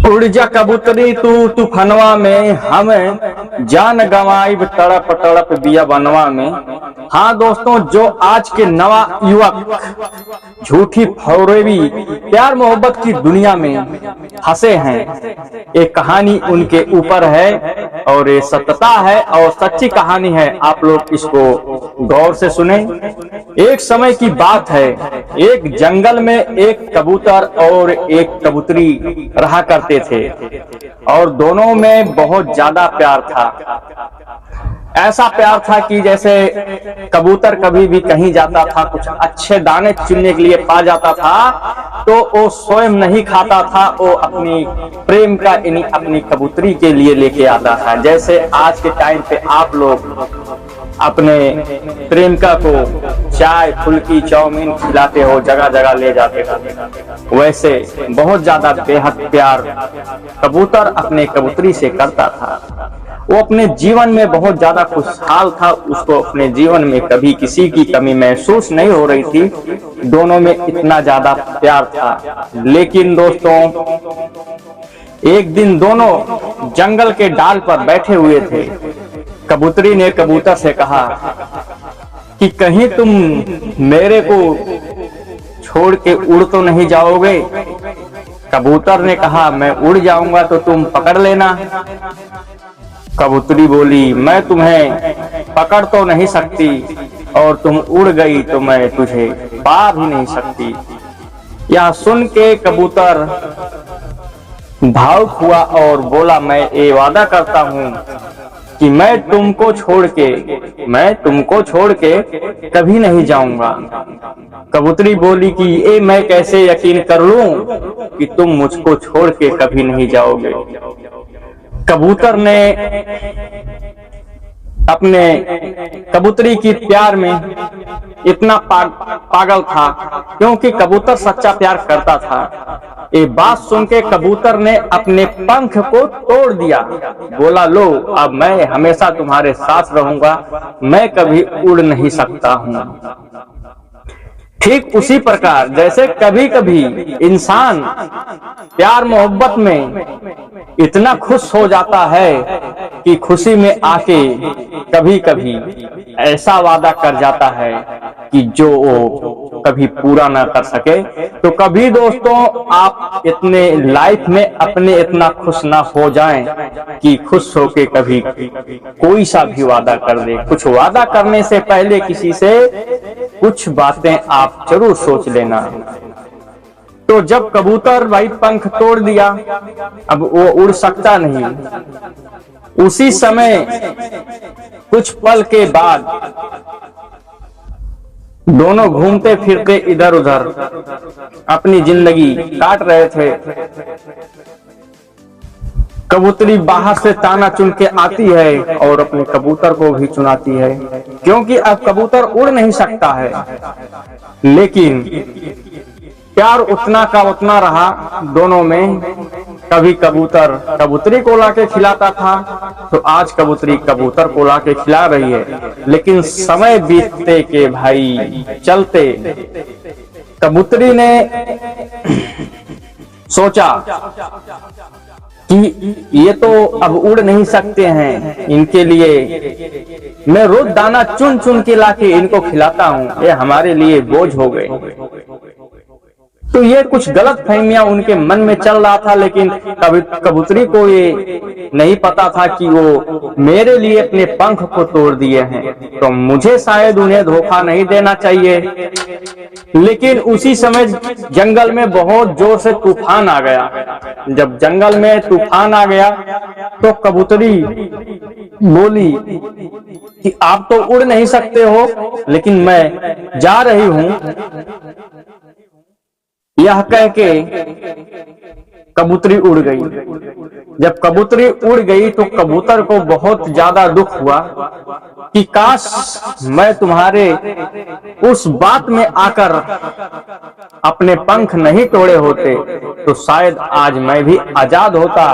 उड़ जा कबूतरी तू तूफानवा में, हम जान गंवाइब तड़प तड़प बिया बनवा में। हाँ दोस्तों, जो आज के नवा युवक झूठी फौरेबी प्यार मोहब्बत की दुनिया में फंसे हैं, एक कहानी उनके ऊपर है और ये सत्यता है और सच्ची कहानी है। आप लोग इसको गौर से सुने। एक समय की बात है, एक जंगल में एक कबूतर और एक कबूतरी रहा करते थे और दोनों में बहुत ज्यादा प्यार था। ऐसा प्यार था कि जैसे कबूतर कभी भी कहीं जाता था, कुछ अच्छे दाने चुनने के लिए पा जाता था तो वो स्वयं नहीं खाता था, वो अपनी प्रेम का अपनी कबूतरी के लिए लेके आता था। जैसे आज के टाइम पे आप लोग अपने प्रेमिका को चाय फुल्की चाउमीन खिलाते हो, जगह जगह ले जाते हो, वैसे बहुत ज्यादा बेहद प्यार कबूतर अपने कबूतरी से करता था। वो अपने जीवन में बहुत ज्यादा खुशहाल था, उसको अपने जीवन में कभी किसी की कमी महसूस नहीं हो रही थी, दोनों में इतना ज्यादा प्यार था। लेकिन दोस्तों, एक दिन दोनों जंगल के डाल पर बैठे हुए थे। कबूतरी ने कबूतर से कहा कि कहीं तुम मेरे को छोड़ के उड़ तो नहीं जाओगे? कबूतर ने कहा, मैं उड़ जाऊंगा तो तुम पकड़ लेना। कबूतरी बोली, मैं तुम्हें पकड़ तो नहीं सकती और तुम उड़ गई तो मैं तुझे पा भी नहीं सकती। यह सुन के कबूतर भावुक हुआ और बोला, मैं ये वादा करता हूँ कि मैं तुमको छोड़ के कभी नहीं जाऊंगा। कबूतरी बोली कि ये मैं कैसे यकीन कर लूं कि तुम मुझको छोड़ के कभी नहीं जाओगे। कबूतर ने अपने कबूतरी की प्यार में इतना पागल था, क्योंकि कबूतर सच्चा प्यार करता था। ये बात सुन के कबूतर ने अपने पंख को तोड़ दिया, बोला, लो अब मैं हमेशा तुम्हारे साथ रहूंगा, मैं कभी उड़ नहीं सकता हूँ। ठीक उसी प्रकार जैसे कभी कभी इंसान प्यार मोहब्बत में इतना खुश हो जाता है कि खुशी में आके कभी कभी ऐसा वादा कर जाता है कि जो वो कभी पूरा ना कर सके। तो कभी दोस्तों आप इतने लाइफ में अपने इतना खुश ना हो जाएं कि खुश होके कभी कोई सा भी वादा कर दे। कुछ वादा करने से पहले किसी से कुछ बातें आप जरूर सोच लेना। तो जब कबूतर भाई पंख तोड़ दिया, अब वो उड़ सकता नहीं। उसी समय कुछ पल के बाद दोनों घूमते फिरते इधर उधर अपनी जिंदगी काट रहे थे। कबूतरी बाहर से ताना चुन के आती है और अपने कबूतर को भी चुनाती है, क्योंकि अब कबूतर उड़ नहीं सकता है। लेकिन प्यार उतना का उतना रहा दोनों में। कभी कबूतर कबूतरी को लाके खिलाता था तो आज कबूतरी कबूतर को लाके खिला रही है। लेकिन समय बीतते के भाई चलते कबूतरी ने सोचा कि ये तो अब उड़ नहीं सकते हैं, इनके लिए मैं रोज दाना चुन चुन के लाके इनको खिलाता हूँ, ये हमारे लिए बोझ हो गए। तो ये कुछ गलत फहमियां उनके मन में चल रहा था। लेकिन कबूतरी को ये नहीं पता था कि वो मेरे लिए अपने पंख को तोड़ दिए हैं, तो मुझे शायद उन्हें धोखा नहीं देना चाहिए। लेकिन उसी समय जंगल में बहुत जोर से तूफान आ गया। जब जंगल में तूफान आ गया तो कबूतरी बोली कि आप तो उड़ नहीं सकते हो, लेकिन मैं जा रही हूं। यह कह के कबूतरी उड़ गई। जब कबूतरी उड़ गई तो कबूतर को बहुत ज्यादा दुख हुआ कि काश मैं तुम्हारे उस बात में आकर अपने पंख नहीं तोड़े होते, तो शायद आज मैं भी आजाद होता,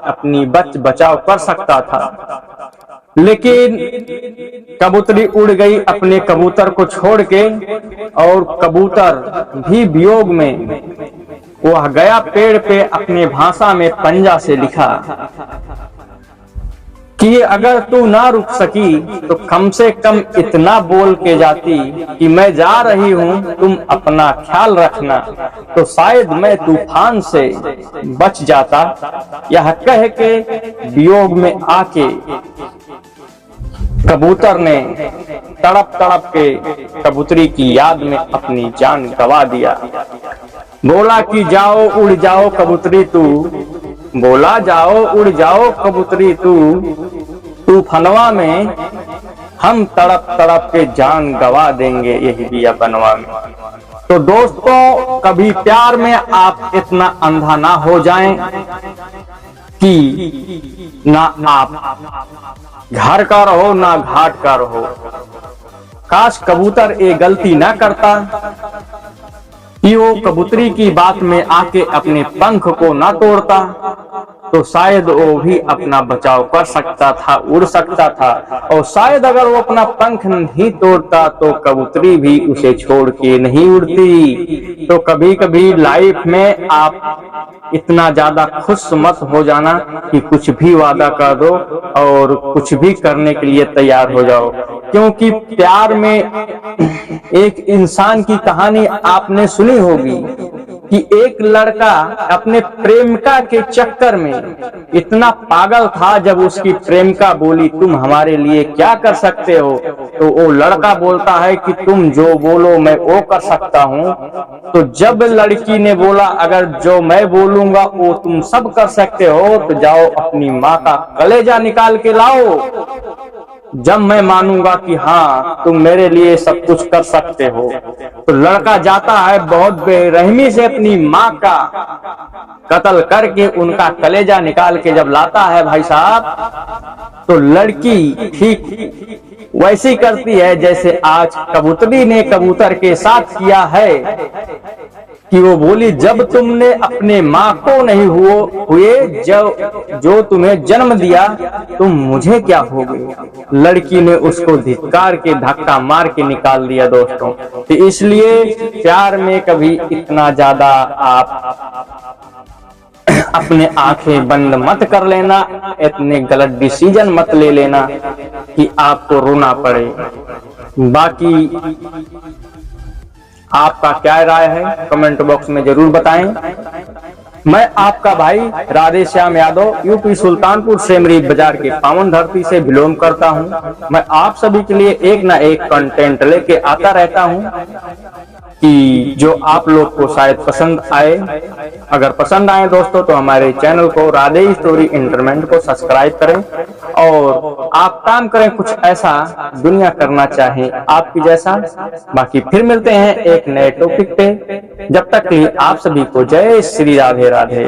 अपनी बचाव कर सकता था। लेकिन कबूतरी उड़ गई अपने कबूतर को छोड़ के, और कबूतर भी वियोग में वह गया पेड़ पे अपने भाषा में पंजा से लिखा कि अगर तू ना रुक सकी तो कम से कम इतना बोल के जाती कि मैं जा रही हूं, तुम अपना ख्याल रखना, तो शायद मैं तूफान से बच जाता। यह कह के वियोग में आके कबूतर ने तड़प तड़प के कबूतरी की याद में अपनी जान गंवा दिया। बोला कि जाओ उड़ जाओ कबूतरी तू, बोला जाओ उड़ जाओ कबूतरी तू फनवा में, हम तड़प तड़प के जान गंवा देंगे यही बिया बनवा में। तो दोस्तों, कभी प्यार में आप इतना अंधा ना हो जाएं कि ना आप घर का रहो ना घाट का रहो। काश कबूतर ये गलती ना करता कि वो कबूतरी की बात में आके अपने पंख को ना तोड़ता, तो शायद वो भी अपना बचाव कर सकता था, उड़ सकता था। और शायद अगर वो अपना पंख नहीं तोड़ता तो कबूतरी भी उसे छोड़ के नहीं उड़ती। तो कभी कभी लाइफ में आप इतना ज्यादा खुश मत हो जाना कि कुछ भी वादा कर दो और कुछ भी करने के लिए तैयार हो जाओ, क्योंकि प्यार में एक इंसान की कहानी आपने सुनी होगी कि एक लड़का अपने प्रेमिका के चक्कर में इतना पागल था, जब उसकी प्रेमिका बोली तुम हमारे लिए क्या कर सकते हो, तो वो लड़का बोलता है कि तुम जो बोलो मैं वो कर सकता हूँ। तो जब लड़की ने बोला अगर जो मैं बोलूंगा वो तुम सब कर सकते हो, तो जाओ अपनी माँ का कलेजा निकाल के लाओ, जब मैं मानूंगा कि हाँ तुम मेरे लिए सब कुछ कर सकते हो। तो लड़का जाता है, बहुत बेरहमी से अपनी माँ का कत्ल करके उनका कलेजा निकाल के जब लाता है भाई साहब, तो लड़की ठीक वैसी करती है जैसे आज कबूतरी ने कबूतर के साथ किया है कि वो बोली जब तुमने अपने माँ को नहीं हुए जो तुम्हें जन्म दिया तुम मुझे क्या हो गए। लड़की ने उसको धिक्कार के धक्का मार के निकाल दिया। दोस्तों, तो इसलिए प्यार में कभी इतना ज्यादा आप अपने आंखें बंद मत कर लेना, इतने गलत डिसीजन मत ले लेना कि आपको रोना पड़े। बाकी आपका क्या राय है कमेंट बॉक्स में जरूर बताएं। मैं आपका भाई राधे श्याम यादव यूपी सुल्तानपुर सेमरी बाजार के पावन धरती से बिलोंग करता हूं। मैं आप सभी के लिए एक ना एक कंटेंट लेके आता रहता हूं कि जो आप लोग को शायद पसंद आए। अगर पसंद आए दोस्तों तो हमारे चैनल को राधे स्टोरी एंटरटेनमेंट को सब्सक्राइब करें और आप काम करें कुछ ऐसा दुनिया करना चाहे आपकी जैसा। बाकी फिर मिलते हैं एक नए टॉपिक पे, जब तक के लिए आप सभी को जय श्री राधे राधे।